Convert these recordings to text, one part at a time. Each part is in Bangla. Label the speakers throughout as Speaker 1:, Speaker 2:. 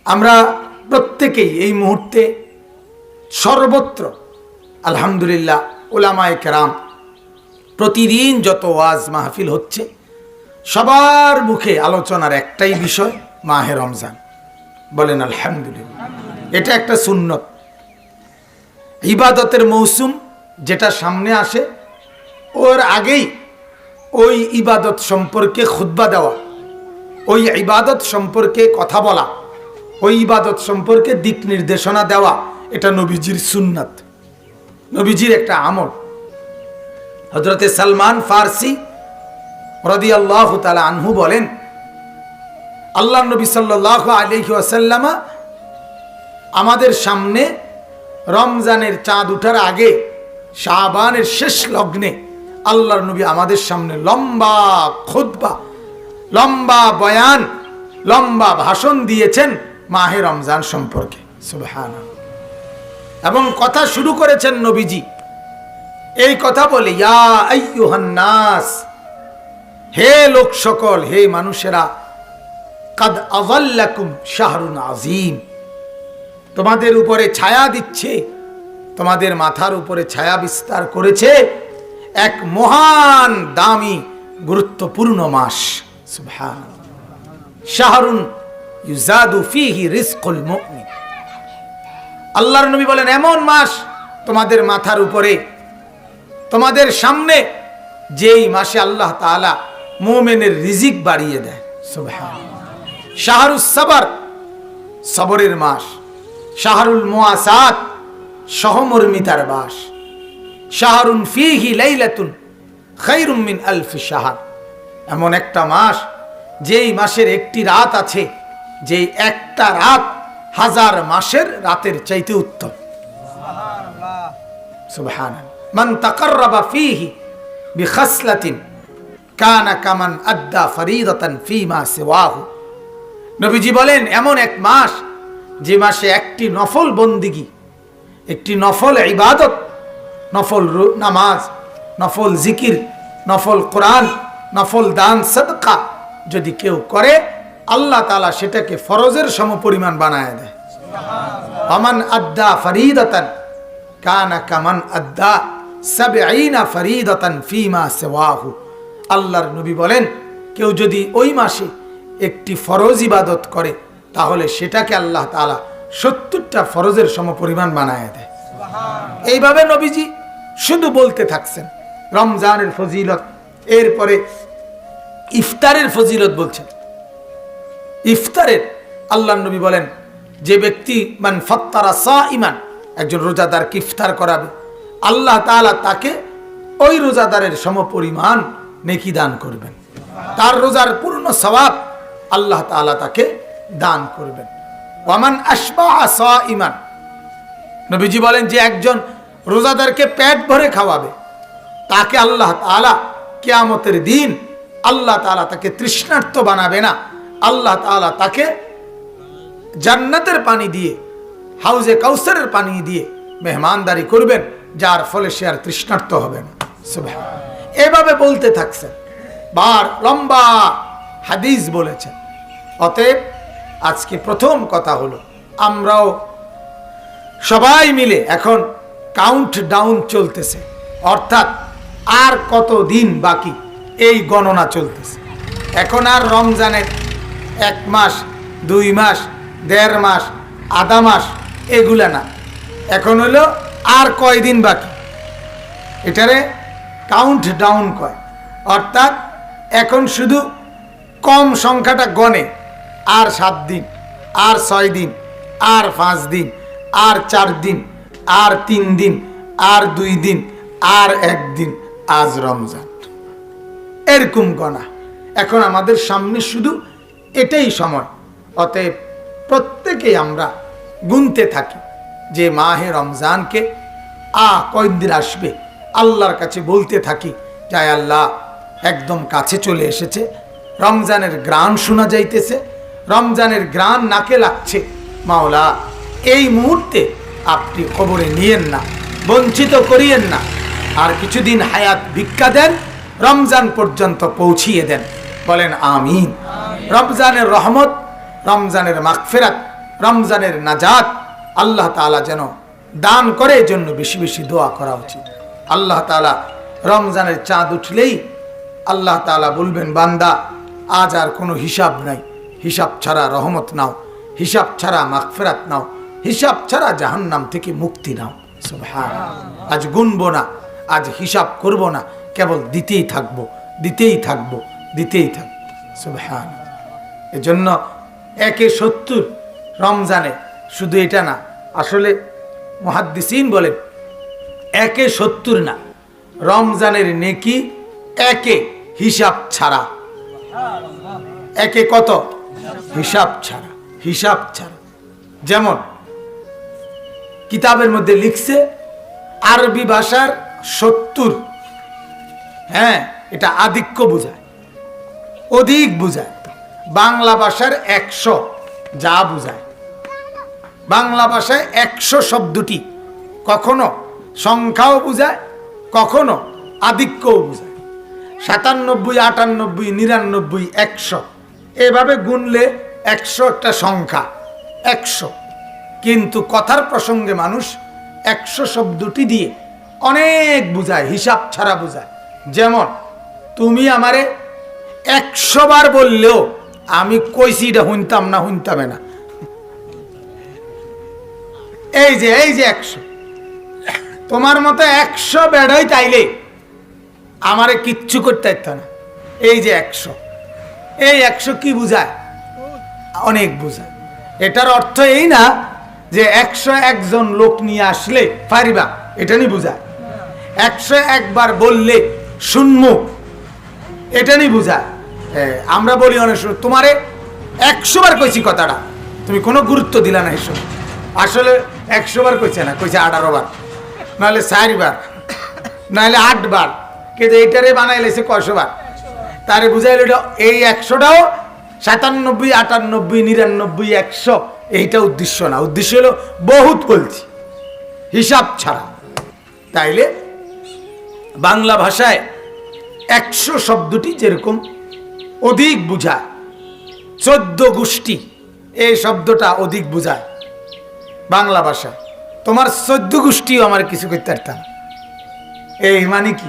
Speaker 1: আমরা প্রত্যেকেই এই মুহূর্তে সর্বত্র আলহামদুলিল্লাহ উলামায়ে কেরাম প্রতিদিন যত ওয়াজ মাহফিল হচ্ছে সবার মুখে আলোচনার একটাই বিষয় মাহে রমজান। বলেন আলহামদুলিল্লাহ। এটা একটা সুন্নত, ইবাদতের মৌসুম যেটা সামনে আসে ওর আগেই ওই ইবাদত সম্পর্কে খুতবা দেওয়া, ওই ইবাদত সম্পর্কে কথা বলা, ওই ইবাদত সম্পর্কে দিক নির্দেশনা দেওয়া, এটা নবীজির সুন্নাত, নবীজির একটা আমল। হযরতে সালমান ফারসি রাদিয়াল্লাহু তাআলা আনহু বলেন, আল্লাহর নবী সাল্লাল্লাহু আলাইহি ওয়াসাল্লাম আমাদের সামনে রমজানের চাঁদ ওঠার আগে শাবানের শেষ লগ্নে আল্লাহর নবী আমাদের সামনে লম্বা খুতবা, লম্বা বয়ান, লম্বা ভাষণ দিয়েছেন মাহে রমজান সম্পর্কে। সুবহানাল্লাহ। এবং কথা শুরু করেছেন নবীজি এই কথা বলে, ইয়া আইয়ুহান নাস, হে লোক সকল, হে মানুষেরা, কাদ আযাল্লাকুম শাহরুন আযীম, তোমাদের উপরে ছায়া দিচ্ছে, তোমাদের মাথার উপরে ছায়া বিস্তার করেছে এক মহান দামি গুরুত্বপূর্ণ মাস। সুবহানাল্লাহ। শাহরুন ইউজাদু ফীহি রিজকুল মুমিন, আল্লাহর নবী বলেন এমন মাস তোমাদের মাথার উপরে, তোমাদের সামনে, যেই মাসে আল্লাহ তাআলা মুমিনের রিজিক বাড়িয়ে দেয়। সুবহানাল্লাহ। শাহরুস সাবর, সবরের মাস। শাহরুল মুআসাত, সহমর্মিতার মাস। শাহরুন ফীহি লাইলাতুন খায়রুম মিন আলফি শাহর, এমন একটা মাস যেই মাসের একটি রাত আছে, যেই একটা রাত হাজার মাসের রাতের চাইতে উত্তম। সুবহানাল্লাহ। সুবহানাল্লাহ। মান তাকাররাবা ফীহি বিখাসলাতিন কানা কামান আদ্দা ফরিদাতান ফীমা সিওয়াহু, নবীজি বলেন এমন এক মাস যে মাসে একটি নফল বন্দিগি, একটি নফল ইবাদত, নফল নামাজ, নফল জিকির, নফল কোরআন, নফল দান সদকা যদি কেউ করে আল্লাহ তাআলা সেটাকে ফরজের সমপরিমাণ বানায় দেয়। আমান আদ্দা ফরিদাতান কানা কামান আদ্দা সাবঈনা ফরিদাতান ফীমা সিওয়াহু, আল্লাহর নবী বলেন কেউ যদি ওই মাসে একটি ফরজ ইবাদত করে তাহলে সেটাকে আল্লাহ তাআলা 70টা ফরজের সমপরিমাণ বানায় দেয়। এইভাবে নবীজি শুধু বলতে থাকছেন রমজানের ফজিলত। এরপরে ইফতারের ফজিলত বলছেন। ইফতারের আল্লাহর নবী বলেন যে ব্যক্তি মান ফাত্তারা সাইমান, একজন রোজাদারকে ইফতার করাবে, আল্লাহ তাআলা তাকে ওই রোজাদারের সমপরিমাণ নেকি দান করবেন, তার রোজার পূর্ণ সওয়াব আল্লাহ তাআলা তাকে দান করবেন। ওয়ামান আশবাআ সাইমান, নবীজি বলেন যে একজন রোজাদারকে পেট ভরে খাওয়াবে তাকে আল্লাহ তাআলা কিয়ামতের দিন আল্লাহ তাআলা তাকে তৃষ্ণার্ত বানাবে না, আল্লাহ তাআলা তাকে জান্নাতের পানি দিয়ে, হাউজে কাউসারের পানি দিয়ে মেহমানদারি করবেন, যার ফলে সে আর তৃষ্ণার্ত হবে না। সুবহানাল্লাহ। এভাবে বলতে থাকছেন, বার লম্বা হাদিস বলেছেন। অতএব আজকে প্রথম কথা হলো আমরাও সবাই মিলে এখন কাউন্ট ডাউন চলতেছে, অর্থাৎ আর কত দিন বাকি এই গণনা চলতেছে। এখন আর রমজানের 1 মাস 2 মাস 1.5 মাস আধা মাস এগুলা না, এখন হলো আর কয়দিন বাকি, এটারে কাউন্ট ডাউন কয়। অর্থাৎ এখন শুধু কম সংখ্যাটা গণে, আর 7 দিন, আর 6 দিন, আর 5 দিন, আর 4 দিন, আর 3 দিন, আর 2 দিন, আর 1 দিন, আজ রমজান, এরকম গণা। এখন আমাদের সামনে শুধু এটাই সময়। অতএব প্রত্যেকেই আমরা গুনতে থাকি যে মাহে রমজানকে কয়দিন আসবে, আল্লাহর কাছে বলতে থাকি যাই আল্লাহ একদম কাছে চলে এসেছে, রমজানের গ্রাণ শোনা যাইতেছে, রমজানের গ্রাণ নাকে লাগছে, মাওলা এই মুহূর্তে আপনি কবরে নিয়েন না, বঞ্চিত করিয়েন না, আর কিছুদিন হায়াত ভিক্ষা দেন, রমজান পর্যন্ত পৌঁছিয়ে দেন। বলেন আমিন। রমজানের রহমত, রমজানের মাগফিরাত রমজানের নাজাত আল্লাহ তাআলা যেন দান করে, এজন্য বেশি বেশি দোয়া করা উচিত। আল্লাহ তাআলা রমজানের চাঁদ উঠলেই আল্লাহ তাআলা বলবেন, বান্দা আজ আর কোনো হিসাব নাই, হিসাব ছাড়া রহমত নাও, হিসাব ছাড়া মাগফিরাত নাও, হিসাব ছাড়া জাহান্নাম থেকে মুক্তি নাও। সুবহানাল্লাহ। আজ গুনবো না, আজ হিসাব করব না, কেবল দিতেই থাকবো, দিতেই থাকবো, দিতেই থাকবো। সুবহানাল্লাহ। এজন্য 1/70 রমজানে, শুধু এটা না, আসলে মুহাদ্দিসিন বলেন 1/70 না, রমজানের নেকি 1 হিসাব ছাড়া। 1 কত? হিসাব ছাড়া, হিসাব ছাড়া। যেমন কিতাবের মধ্যে লিখছে আরবি ভাষার 70, হ্যাঁ এটা আধিক্য বোঝায়, অধিক বোঝায়। বাংলা ভাষার 100 যা বোঝায়। বাংলা ভাষায় 100 শব্দটি কখনো সংখ্যাও বোঝায়, কখনো আধিক্যও বোঝায়। 97, 98, 99, 100 এভাবে গুনলে 100 একটা সংখ্যা, 100। কিন্তু কথার প্রসঙ্গে মানুষ 100 শব্দটি দিয়ে অনেক বোঝায়, হিসাব ছাড়া বোঝায়। যেমন তুমি আমারে 100 বার বললেও আমি কইছি এটা শুনতাম না, শুনতামে না। এই যে 100, তোমার মতো 100 বেড়াই তাইলে আমারে কিচ্ছু করতে পারত না। এই যে 100, এই 100 কি বুঝায়? অনেক বুঝায়। এটার অর্থ এই না যে 101 জন লোক নিয়ে আসলে পারিবা, এটা নিয়ে বুঝায়। 101 বার বললে শুনমু, এটা নিয়ে বুঝায়। আমরা বলি অনেক সময়, তোমারে 100 বার কইছি কথাটা, তুমি কোনো গুরুত্ব দিলা না। এসব আসলে 100 বার কইছে না, কইছে 18 বার, নাহলে 4 বার, নাহলে 8 বার। কিন্তু এইটারে বানাই লেছে 100 বার, তারে বুঝাইল এই 100টাও 97, 98, 99, 100 এইটা উদ্দেশ্য না। উদ্দেশ্য হলো বহুত বলছি, হিসাব ছাড়া। তাইলে বাংলা ভাষায় 100 শব্দটি যেরকম অধিক বুঝায়, 14 গোষ্ঠী এই শব্দটা অধিক বুঝায় বাংলা ভাষায়। তোমার 14 গোষ্ঠীও আমার কিছু করতে পারতাম। এই মানে কি?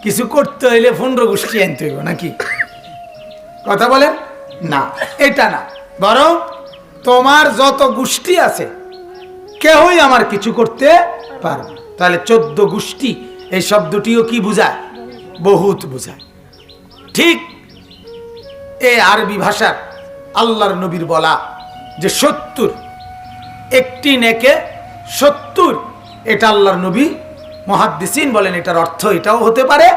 Speaker 1: কিছু করতে হইলে 15 গোষ্ঠী আনতে হইব নাকি? কথা বলেন না, এটা না। বরং তোমার যত গোষ্ঠী আছে কেউই আমার কিছু করতে পারবে। তাহলে 14 গোষ্ঠী এই শব্দটিও কি বুঝায়? বহুত বুঝায়। ঠিক এই আরবি ভাষার আল্লাহর নবীর বলা যে 70 একটি নেকে 70, এটা আল্লাহর নবী মুহাদ্দিসিন বলেন এটার অর্থ এটাও হতে পারে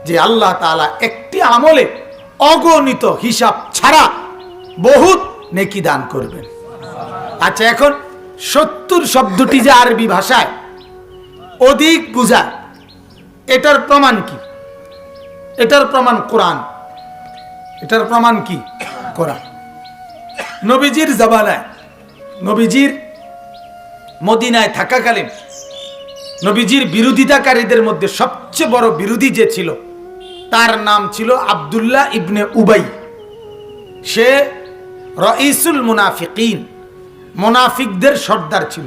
Speaker 1: যে আল্লাহ তাআলা একটি আমলে অগণিত হিসাব ছাড়া বহুত নেকি দান করবেন। আচ্ছা, এখন 70 শব্দটি যে আরবি ভাষায় অধিক বুঝায়, এটার প্রমাণ কি? এটার প্রমাণ কোরআন। এটার প্রমাণ কি? কোরআন। নবীজির জামানায়, নবীজির মদিনায় থাকাকালীন নবীজির বিরোধিতাকারীদের মধ্যে সবচেয়ে বড় বিরোধী যে ছিল তার নাম ছিল আব্দুল্লাহ ইবনে উবাই। সে রাইসুল মুনাফিকিন, মুনাফিকদের সর্দার ছিল।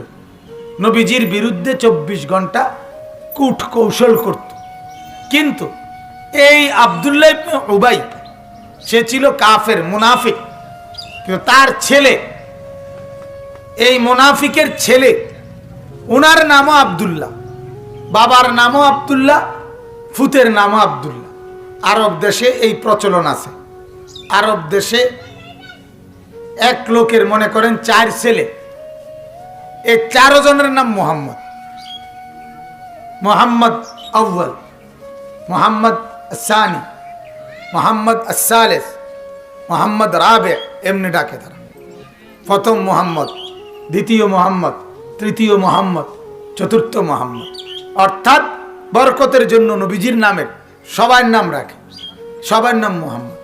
Speaker 1: নবীজির বিরুদ্ধে 24 ঘন্টা কূট কৌশল করত। কিন্তু এই আব্দুল্লাহ ইবনে উবাই সে ছিল কাফের, মুনাফিক। কিন্তু তার ছেলে, এই মুনাফিকের ছেলে, ওনার নামও আব্দুল্লাহ, বাবার নামও আব্দুল্লাহ, ফুতের নামও আব্দুল্লাহ। আরব দেশে এই প্রচলন আছে। আরব দেশে এক লোকের মনে করেন 4 ছেলে, এই 4 জনের নাম মোহাম্মদ। মোহাম্মদ আউয়াল, মোহাম্মদ সানি, মোহাম্মদ সালেস, মোহাম্মদ রাবে, এমনি ডাকে তারা। প্রথম মোহাম্মদ, দ্বিতীয় মোহাম্মদ, তৃতীয় মোহাম্মদ, চতুর্থ মোহাম্মদ। অর্থাৎ বরকতের জন্য নবীজির নামের সবার নাম রাখে। সবার নাম মোহাম্মদ,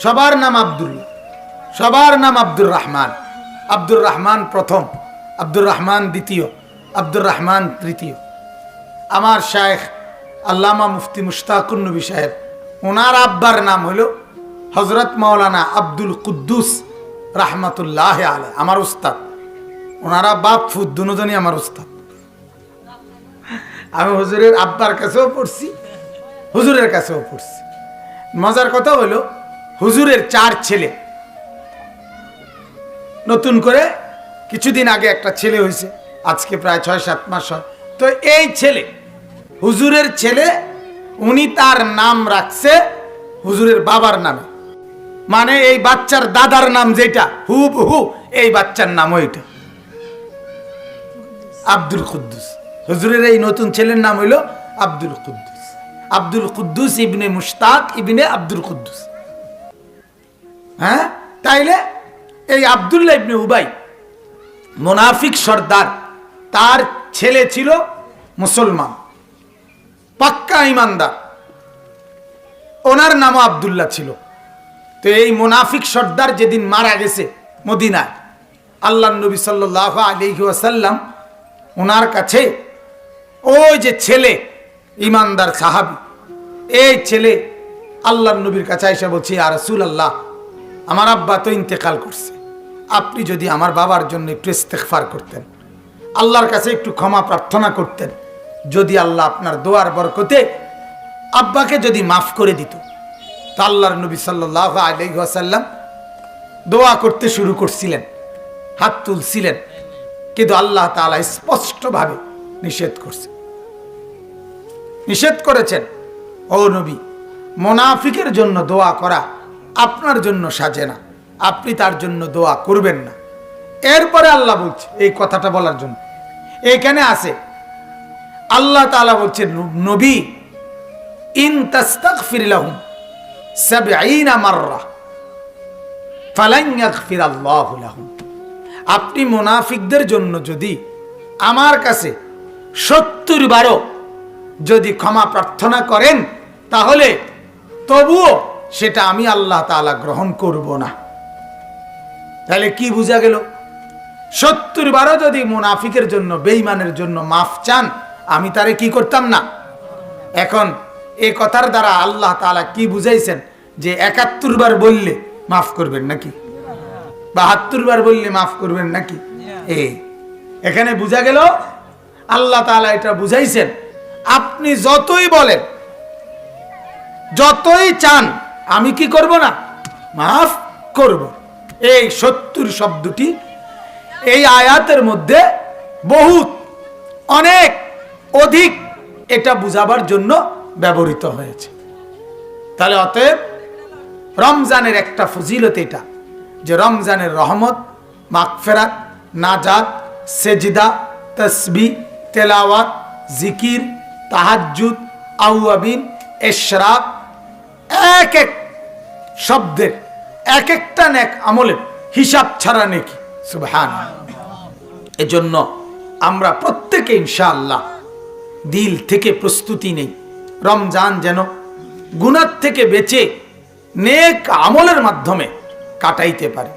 Speaker 1: সবার নাম আব্দুল্লাহ, সবার নাম আব্দুর রহমান। আব্দুর রহমান প্রথম, আব্দুর রহমান দ্বিতীয়, আব্দুর রহমান তৃতীয়। আমার শায়েখ আল্লামা মুফতি মুশতাকুর নবী সাহেব, ওনার আব্বার নাম হলো হজরত মাওলানা আব্দুল কুদ্দুস রহমতুল্লাহ আলাইহি, আমার উস্তাদ। ওনারা বাপ ফুদ দুজনই আমার উস্তাদ। আমি হুজুরের আব্বার কাছেও পড়ছি, হুজুরের কাছেও পড়ছি। মজার কথা হলো হুজুরের 4 ছেলে, নতুন করে কিছুদিন আগে একটা ছেলে হয়েছে, আজকে প্রায় 6-7 মাস হয়। তো এই ছেলে হুজুরের ছেলে, উনি তার নাম রাখছে হুজুরের বাবার নামে, মানে এই বাচ্চার দাদার নাম যেটা হুবহু এই বাচ্চার নাম ওইটা, আব্দুল কুদ্দুস। হুজুরের এই নতুন ছেলের নাম হইল আব্দুল কুদ্দুস, আব্দুল কুদ্দুস ইবনে মুশতাক ইবনে আব্দুল কুদ্দুস। হ্যাঁ, তাইলে এই আব্দুল্লাহ ইবনে উবাই মুনাফিক সর্দার, তার ছেলে ছিল মুসলমান, পাক্কা ইমানদার, ওনার নামও আব্দুল্লাহ ছিল। তো এই মুনাফিক সর্দার যেদিন মারা গেছে মদিনায়, আল্লাহ নবী সাল্লাল্লাহু আলাইহি ওয়াসাল্লাম ওনার কাছে ওই যে ছেলে ইমানদার সাহাবী, এই ছেলে আল্লাহ নবীর কাছে এসে বলছে, ইয়া রাসূলুল্লাহ, আমার আব্বা তো ইন্তেকাল করছে, আপনি যদি আমার বাবার জন্য একটু ইস্তেগফার করতেন, আল্লাহর কাছে একটু ক্ষমা প্রার্থনা করতেন, যদি আল্লাহ আপনার দোয়ার বরকতে আব্বাকে যদি মাফ করে দিত। তো আল্লাহর নবী সাল্লাল্লাহু আলাইহি ওয়াসাল্লাম দোয়া করতে শুরু করছিলেন, হাত তুলছিলেন, কিন্তু আল্লাহ তাআলা স্পষ্টভাবে নিষেধ করেছেন, ও নবী, মুনাফিকের জন্য দোয়া করা আপনার জন্য সাজে না, আপনি তার জন্য দোয়া করবেন না। এরপরে আল্লাহ বলছে এই কথাটা বলার জন্য, এখানে আছে আল্লাহ তাআলা বলছেন, নবী, ইন তাস্তাগফির লাহুম 70 মাররা ফালান ইয়াগফিরাল্লাহু লাহুম। আপনি মুনাফিকদের জন্য যদি আমার কাছে 70 বারও যদি ক্ষমা প্রার্থনা করেন, তাহলে তবুও সেটা আমি আল্লাহ তাআলা গ্রহণ করব না। তাহলে কি বোঝা গেল? 70 বারও যদি মুনাফিকের জন্য, বেঈমানের জন্য মাফ চান, আমি তারে কি করতাম না। এখন এই কথার দ্বারা আল্লাহ তাআলা কি বুঝাইছেন? যে 71 বার বললে মাফ করবেন নাকি, 72 বার বললে মাফ করবেন নাকি? এখানে বোঝা গেল আল্লাহ তাআলা এটা বুঝাইছেন, আপনি যতই বলেন, যতই চান, আমি কি করব না, মাফ করব। এই 70 শব্দটি এই আয়াতের মধ্যে বহুত অনেক অধিক এটা বুঝাবার জন্য ব্যবহৃত হয়েছে। তাহলে অতএব রমজানের একটা ফজিলত এটা, যে রমজানের রহমত, মাগফিরাত, নাজাত, সেজদা, তাসবিহ, তেলাওয়াত, জিকির, তাহাজ্জুদ, আওয়াবিন, ইশরাক, এক এক শব্দের এক একটা নেক আমলের হিসাব ছাড়া নেকি। সুবহানাল্লাহ। এজন্য আমরা প্রত্যেকে ইনশাআল্লাহ দিল থেকে প্রস্তুতি নেই, রমজান যেন গুনাহ থেকে বেঁচে নেক আমলের মাধ্যমে কাটাইতে পারে।